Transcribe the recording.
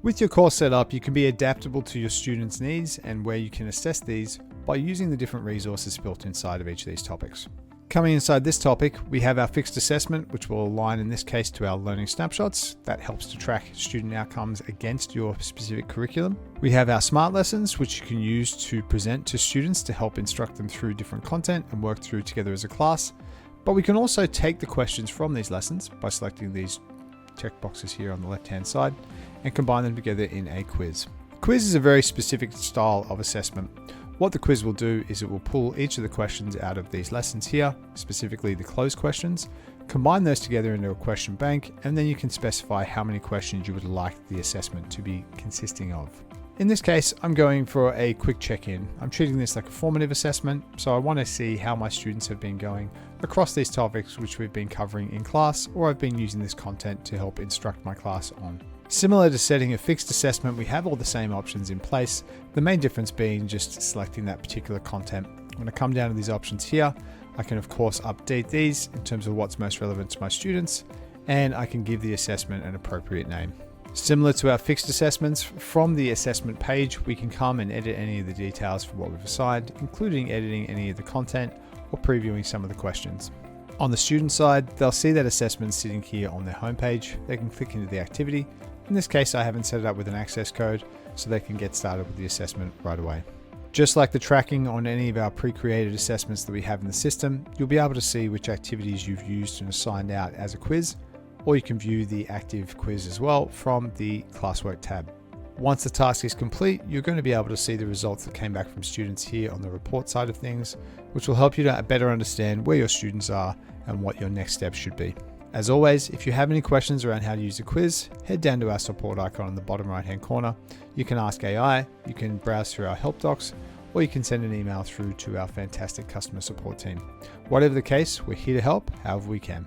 With your course setup, you can be adaptable to your students' needs and where you can assess these by using the different resources built inside of each of these topics. Coming inside this topic, we have our fixed assessment, which will align in this case to our learning snapshots. That helps to track student outcomes against your specific curriculum. We have our smart lessons, which you can use to present to students to help instruct them through different content and work through together as a class. But we can also take the questions from these lessons by selecting these checkboxes here on the left-hand side and combine them together in a quiz. Quiz is a very specific style of assessment. What the quiz will do is it will pull each of the questions out of these lessons here, specifically the closed questions, combine those together into a question bank, and then you can specify how many questions you would like the assessment to be consisting of. In this case, I'm going for a quick check-in. I'm treating this like a formative assessment, so I want to see how my students have been going across these topics which we've been covering in class, or I've been using this content to help instruct my class on. Similar to setting a fixed assessment, we have all the same options in place, the main difference being just selecting that particular content. When I come down to these options here, I can of course update these in terms of what's most relevant to my students, and I can give the assessment an appropriate name. Similar to our fixed assessments, from the assessment page, we can come and edit any of the details for what we've assigned, including editing any of the content or previewing some of the questions. On the student side, they'll see that assessment sitting here on their homepage. They can click into the activity. In this case, I haven't set it up with an access code, so they can get started with the assessment right away. Just like the tracking on any of our pre-created assessments that we have in the system, you'll be able to see which activities you've used and assigned out as a quiz, or you can view the active quiz as well from the classwork tab. Once the task is complete, you're going to be able to see the results that came back from students here on the report side of things, which will help you to better understand where your students are and what your next steps should be. As always, if you have any questions around how to use a quiz, head down to our support icon in the bottom right hand corner. You can ask AI, you can browse through our help docs, or you can send an email through to our fantastic customer support team. Whatever the case, we're here to help however we can.